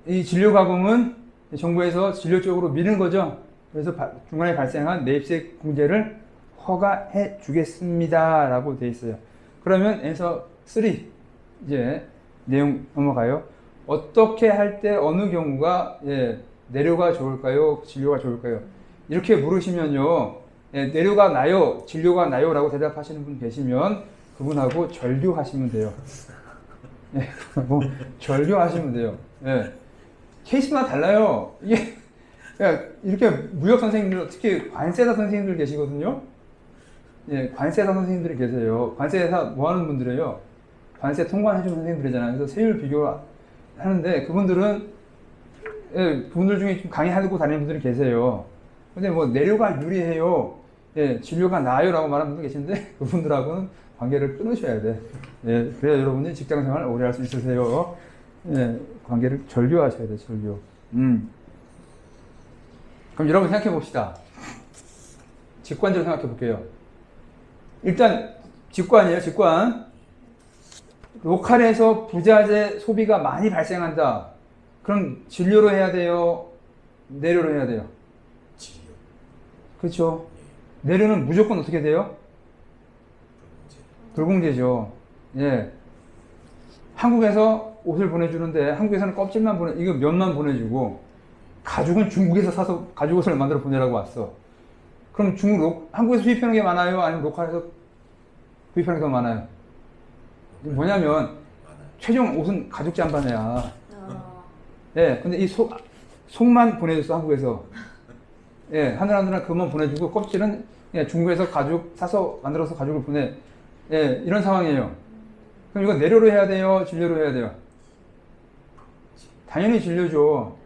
이 진료가공은 정부에서 진료 쪽으로 미는 거죠. 그래서 중간에 발생한 매입세 공제를 허가해 주겠습니다. 라고 되어 있어요. 그러면 answer 3. 이제 내용 넘어가요. 어떻게 할 때 어느 경우가 예, 내료가 좋을까요? 진료가 좋을까요? 이렇게 물으시면요. 예, 내료가 나요? 진료가 나요? 라고 대답하시는 분 계시면 그분하고 절교하시면 돼요. 예, 뭐 절교하시면 돼요. 예. 케이스마다 달라요. 이게 이렇게 무역 선생님들, 특히 관세사 선생님들 계시거든요. 예, 관세사 선생님들이 계세요. 관세사 뭐 하는 분들이에요? 관세 통관해주는 선생님들이잖아요. 그래서 세율 비교를 하는데 그분들은 예, 그분들 중에 좀 강의하고 다니는 분들이 계세요. 근데 뭐 내료가 유리해요. 예, 진료가 나아요. 라고 말하는 분도 계신데 그분들하고는 관계를 끊으셔야 돼. 예, 그래야 여러분이 직장 생활 오래 할 수 있으세요. 예, 관계를 절교하셔야 돼, 절교. 그럼 여러분 생각해 봅시다. 직관적으로 생각해 볼게요. 일단, 직관이에요, 직관. 로컬에서 부자재 소비가 많이 발생한다. 그럼 진료로 해야 돼요? 내료로 해야 돼요? 진료. 그렇죠. 내료는 무조건 어떻게 돼요? 불공제죠. 예. 한국에서 옷을 보내주는데 한국에서는 껍질만 이거 면만 보내주고 가죽은 중국에서 사서 가죽 옷을 만들어 보내라고 왔어. 그럼 한국에서 수입하는 게 많아요? 아니면 로컬에서 구입하는 게 더 많아요? 뭐냐면 많아요. 최종 옷은 가죽 잠바네야. 예, 근데 이 속만 보내줬어 한국에서. 예, 하늘하늘한 그만 보내주고 껍질은 예, 중국에서 가죽 사서 만들어서 가죽을 보내. 예, 이런 상황이에요. 그럼 이거 내료로 해야 돼요? 진료로 해야 돼요? 당연히 진료죠.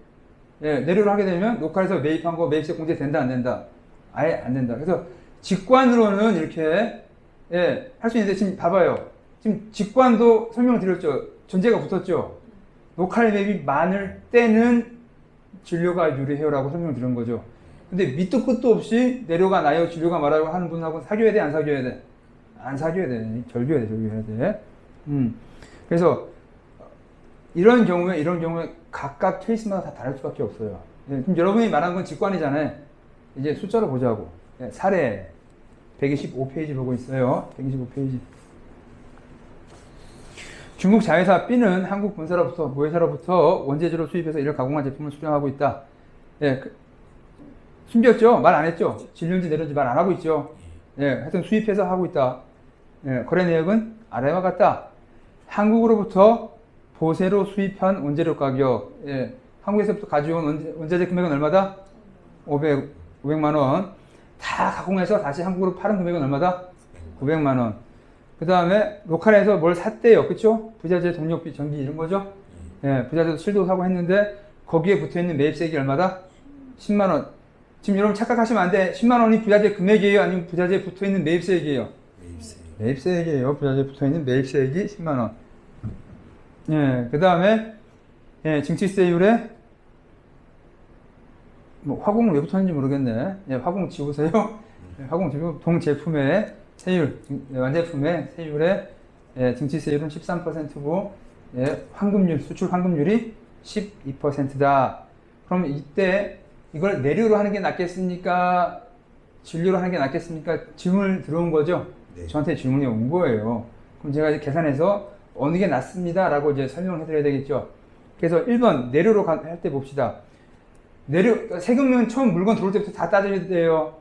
예, 내료를 하게 되면 로컬에서 매입한 거 매입세 공제 된다 안 된다? 아예 안 된다. 그래서 직관으로는 이렇게 예, 할 수 있는데 지금 봐봐요. 지금 직관도 설명을 드렸죠. 전제가 붙었죠. 로컬 매입이 많을 때는 진료가 유리해요라고 설명을 드린 거죠. 근데 밑도 끝도 없이 내료가 나요, 진료가 말아요 하는 분하고 사귀어야 돼, 안 사귀어야 돼? 안 사귀어야 돼. 절교해야 돼, 절교해야 돼. 그래서 이런 경우에 각각 케이스마다 다 다를 수밖에 없어요. 예, 그럼 여러분이 말한 건 직관이잖아요. 이제 숫자로 보자고. 예, 사례 125페이지 보고 있어요. 125페이지. 중국 자회사 B는 한국 본사로부터 모회사로부터 원재료로 수입해서 이를 가공한 제품을 수령하고 있다. 예, 숨겼죠? 말 안 했죠? 진료인지 내려인지 말 안 하고 있죠? 예, 하여튼 수입해서 하고 있다. 예, 거래 내역은 아래와 같다. 한국으로부터 보세로 수입한 원재료 가격. 예, 한국에서부터 가져온 원자재 금액은 얼마다? 500만 원. 다 가공해서 다시 한국으로 파는 금액은 얼마다? 900만 원. 그 다음에 로컬에서 뭘 샀대요. 그쵸? 부자재, 동력비, 전기 이런 거죠? 예, 부자재도 실도 사고 했는데 거기에 붙어있는 매입세액이 얼마다? 10만 원. 지금 여러분 착각하시면 안 돼. 10만 원이 부자재 금액이에요? 아니면 부자재에 붙어있는 매입세액이에요? 매입세액이에요. 부자재에 붙어있는 매입세액이 10만 원. 예, 그 다음에 예, 증치세율에 뭐 화공은 왜 붙었는지 모르겠네. 예, 화공 지우세요. 예, 화공 지우고 동제품의 세율, 완제품의 세율에 예, 증치세율은 13%고 예, 환급률, 수출 환급률이 12%다. 그럼 이때 이걸 내료로 하는 게 낫겠습니까? 진료로 하는 게 낫겠습니까? 질문을 들어온 거죠? 네. 저한테 질문이 온 거예요. 그럼 제가 이제 계산해서 어느 게 낫습니다. 라고 이제 설명을 해드려야 되겠죠. 그래서 1번, 내료로 할 때 봅시다. 세금은 처음 물건 들어올 때부터 다 따져야 돼요.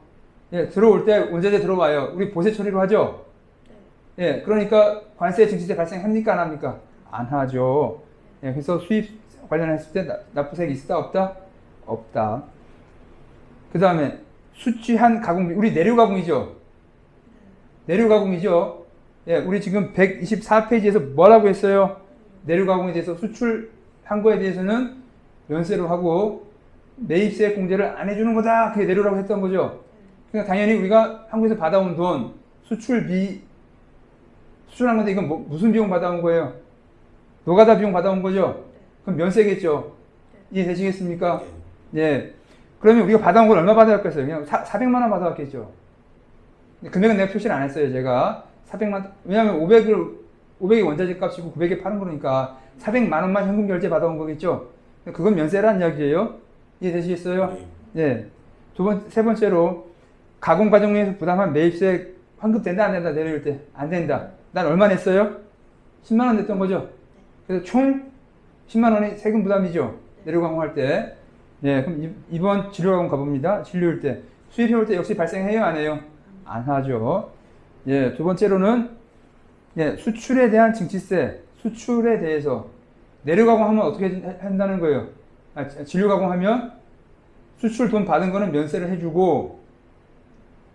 예, 들어올 때 원자재 들어와요. 우리 보세 처리로 하죠? 예, 그러니까 관세 증시세 발생합니까? 안 합니까? 안 하죠. 예, 그래서 수입 관련했을 때 납부세액이 있다? 없다? 없다. 그 다음에 수취한 가공비, 우리 내료 가공이죠? 내료 가공이죠? 예, 우리 지금 124페이지에서 뭐라고 했어요? 내료 가공에 대해서 수출한 거에 대해서는 연세로 하고 매입세 공제를 안 해주는 거다. 그게 내료라고 했던 거죠. 그러니까 당연히 우리가 한국에서 받아온 돈, 수출한 건데 이건 무슨 비용 받아온 거예요? 노가다 비용 받아온 거죠? 그럼 면세겠죠? 이해되시겠습니까? 예. 그러면 우리가 받아온 걸 얼마 받아왔겠어요? 그냥 400만 원 받아왔겠죠? 금액은 내가 표시를 안 했어요, 제가. 400만, 왜냐면 500이 원자재 값이고 900에 파는 거니까 400만 원만 현금 결제 받아온 거겠죠? 그건 면세란 이야기예요. 이해되시겠어요? 예. 세 번째로, 가공 과정에서 부담한 매입세 환급된다, 안 된다, 내려올 때? 안 된다. 난 얼마 냈어요? 10만 원 냈던 거죠? 그래서 총 10만 원이 세금 부담이죠. 내려가공할 때. 예, 그럼 이번 진료가공 가봅니다. 진료일 때. 수입해올 때 역시 발생해요? 안 해요? 안 하죠. 예, 두 번째로는 예, 수출에 대한 증치세, 수출에 대해서 내려가공하면 어떻게 한다는 거예요? 진료가공하면 수출 돈 받은 거는 면세를 해주고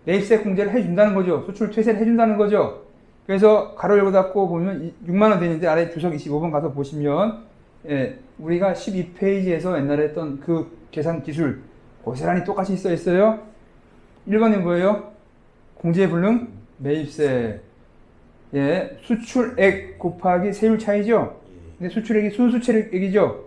매입세 공제를 해준다는 거죠. 수출 퇴세를 해준다는 거죠. 그래서 가로 열고 닫고 보면 6만 원 되는데 아래 주석 25번 가서 보시면 예, 우리가 12페이지에서 옛날에 했던 그 계산 기술 고스란히 똑같이 써 있어요. 1번이 뭐예요? 공제불능 매입세. 예, 수출액 곱하기 세율 차이죠. 근데 수출액이 순수출액이죠.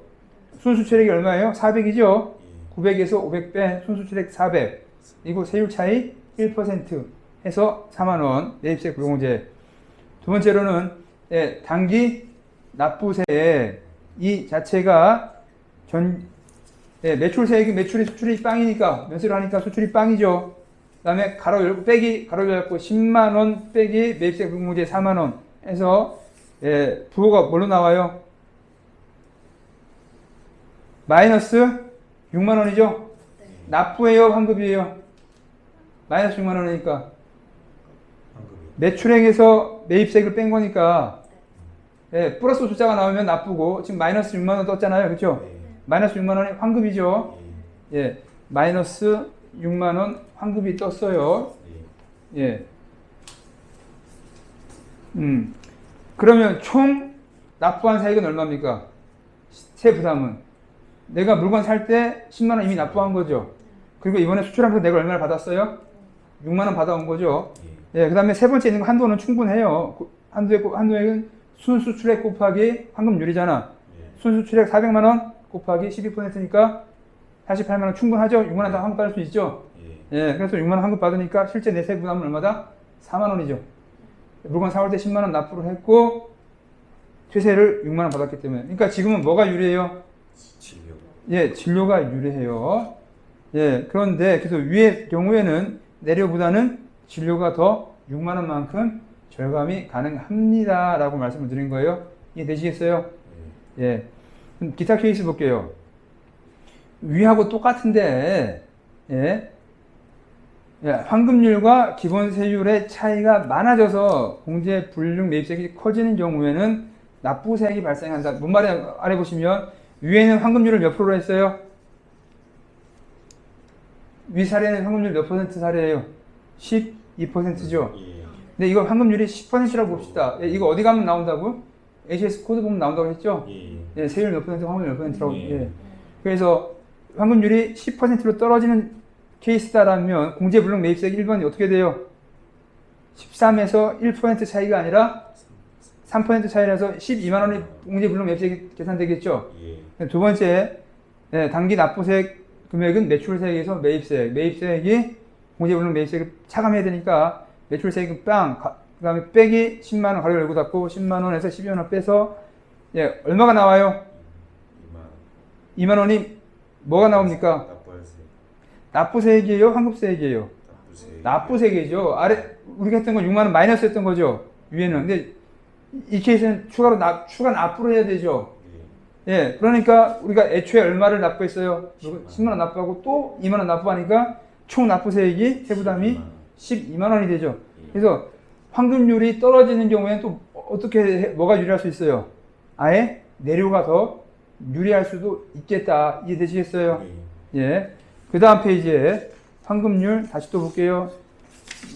순수출액이 얼마예요? 400이죠. 900에서 500 빼 순수출액 400. 이거 세율 차이 1% 해서 4만 원 매입세 불공제. 두 번째로는 예, 단기 납부세 이 자체가 예, 매출세액이 매출이 수출이 빵이니까 면세를 하니까 수출이 빵이죠. 그 다음에 가로 열고 빼기 가로 열고 10만 원 빼기 매입세 불공제 4만 원 해서 예, 부호가 뭘로 나와요? 마이너스 6만 원이죠. 납부예요, 환급이에요? 마이너스 6만 원이니까 매출액에서 매입세액을 뺀 거니까 예, 플러스 숫자가 나오면 나쁘고 지금 마이너스 6만 원 떴잖아요. 그렇죠? 마이너스 6만 원이 환급이죠. 예, 마이너스 6만 원 환급이 떴어요. 예. 그러면 총 납부한 세액은 얼마입니까? 세 부담은 내가 물건 살 때 10만 원 이미 납부한 거죠. 그리고 이번에 수출하면서 내가 얼마를 받았어요? 6만 원 받아온 거죠. 예, 그 다음에 세 번째 있는 거 한도는 충분해요. 한도액은 순수출액 곱하기 환급률이잖아. 순수출액 400만 원 곱하기 12%니까 48만 원 충분하죠? 6만 원 다 환급 받을 수 있죠? 예, 그래서 6만 원 환급 받으니까 실제 내 세 부담은 얼마다? 4만 원이죠. 물건 사올 때 10만 원 납부를 했고 퇴세를 6만 원 받았기 때문에. 그러니까 지금은 뭐가 유리해요? 진료. 예, 진료가 유리해요. 예, 그런데 그래서 위의 경우에는 내려보다는 진료가 더 6만 원만큼 절감이 가능합니다라고 말씀을 드린 거예요. 이해되시겠어요? 예. 그럼 기타 케이스 볼게요. 위하고 똑같은데 예. 예, 환급률과 기본세율의 차이가 많아져서 공제 불능 매입세액이 커지는 경우에는 납부세액이 발생한다. 뭔 말이 아래 보시면 위에는 환급률을 몇 프로로 했어요? 위 사례는 환급률 몇 퍼센트 사례예요? 12%죠. 근데 이거 환급률이 10%라고 봅시다. 예, 이거 어디 가면 나온다고? ACS 코드 보면 나온다고 했죠? 예, 세율 몇 퍼센트, 환급률 몇 퍼센트라고. 예. 그래서 환급률이 10%로 떨어지는 케이스다라면 공제불능 매입세액 1번이 어떻게 돼요? 13에서 1% 차이가 아니라 3% 차이라서 12만 원이 공제불능 매입세액이 계산되겠죠? 두 번째, 예, 단기 납부세액 금액은 매출세액에서 매입세액, 매입세액이 공제불능 매입세액을 차감해야 되니까 매출세액은 빵, 그 다음에 빼기 10만 원 가로 열고 닫고 10만 원에서 12만 원 빼서 예, 얼마가 나와요? 2만 원이 뭐가 나옵니까? 납부세액이에요? 환급세액이에요? 납부세액이죠. 아래 우리가 했던 건 6만 원 마이너스 했던 거죠. 위에는. 근데 이 케이스는 추가 납부를 해야 되죠. 예, 그러니까 우리가 애초에 얼마를 납부했어요? 10만 원 납부하고 또 2만 원 납부하니까 총 납부세액이 세부담이 12만 원이 되죠. 그래서 환급률이 떨어지는 경우에는 또 어떻게 뭐가 유리할 수 있어요? 아예 내려가 더 유리할 수도 있겠다. 이해되시겠어요? 예. 그 다음 페이지에 환급률 다시 또 볼게요.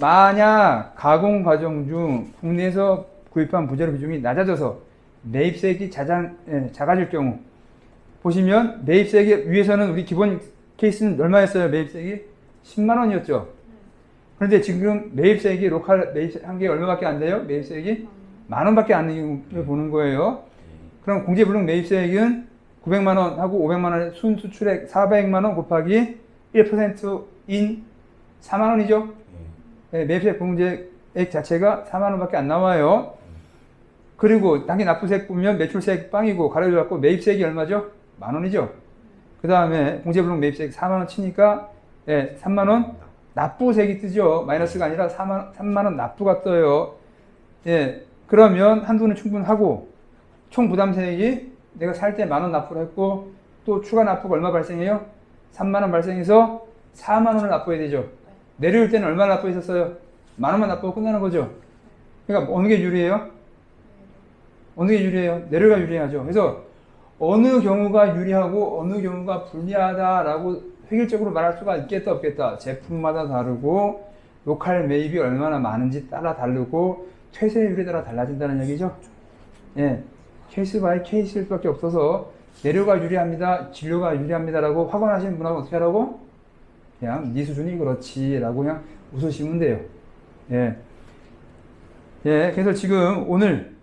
만약 가공 과정 중 국내에서 구입한 부재료 비중이 낮아져서 매입세액이 작아질 경우 보시면 매입세액이 위에서는 우리 기본 케이스는 얼마였어요? 매입세액이 10만 원이었죠. 그런데 지금 매입세액이 로컬 매입세액 한 개 얼마밖에 안 돼요? 매입세액이 만 원밖에 안 되는 걸 보는 거예요. 그럼 공제불능 매입세액은 900만 원 하고 500만 원의 순수출액 400만 원 곱하기 1%인 4만 원이죠. 네, 매입세액 공제액 자체가 4만 원밖에 안 나와요. 그리고 단기 납부세액 보면 매출세액 빵이고 가로 열고 매입세액이 얼마죠? 만 원이죠. 그 다음에 공제불능 매입세액 4만 원 치니까 예, 3만 원 납부세액이 뜨죠. 마이너스가 아니라 3만 원 납부가 떠요. 예, 그러면 한도는 충분하고 총 부담세액이 내가 살 때 10,000원 납부를 했고 또 추가 납부가 얼마 발생해요? 30,000원 발생해서 40,000원을 납부해야 되죠. 내려올 때는 얼마 납부했었어요? 10,000원만 납부하고 끝나는 거죠. 그러니까 어느 게 유리해요? 어느 게 유리해요? 내려가 유리하죠. 그래서 어느 경우가 유리하고 어느 경우가 불리하다라고 획일적으로 말할 수가 있겠다 없겠다. 제품마다 다르고 로컬 매입이 얼마나 많은지 따라 다르고 퇴세율에 따라 달라진다는 얘기죠. 예, 케이스 바이 케이스일 수밖에 없어서 내려가 유리합니다, 진료가 유리합니다라고 확언하시는 분하고 어떻게 하라고? 그냥 네 수준이 그렇지라고 그냥 웃으시면 돼요. 예, 예, 그래서 지금 오늘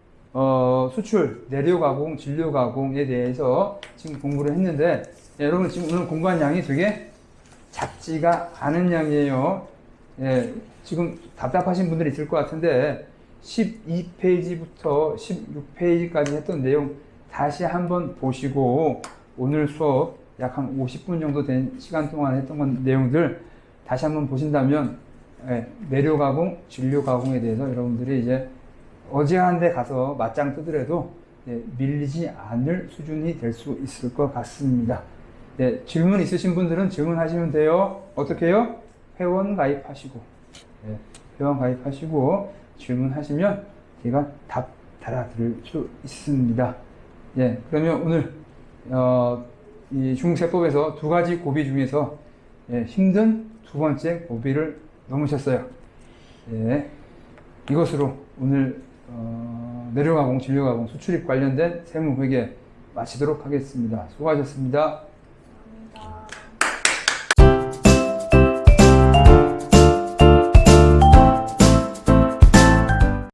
수출, 내료 가공, 진료 가공에 대해서 지금 공부를 했는데 여러분 지금 오늘 공부한 양이 되게 작지가 않은 양이에요. 예, 지금 답답하신 분들이 있을 것 같은데 12페이지부터 16페이지까지 했던 내용 다시 한번 보시고 오늘 수업 약 한 50분 정도 된 시간 동안 했던 건 내용들 다시 한번 보신다면 예, 내료 가공, 진료 가공에 대해서 여러분들이 이제 어제 한 데 가서 맞짱 뜨더라도 예, 밀리지 않을 수준이 될 수 있을 것 같습니다. 예, 질문 있으신 분들은 질문하시면 돼요. 어떻게 해요? 회원 가입하시고 예, 회원 가입하시고 질문하시면 제가 답 달아드릴 수 있습니다. 예, 그러면 오늘 이 중세법에서 두 가지 고비 중에서 예, 힘든 두 번째 고비를 넘으셨어요. 예, 이것으로 오늘 내려가공, 진료가공, 수출입 관련된 세무회계 마치도록 하겠습니다. 수고하셨습니다.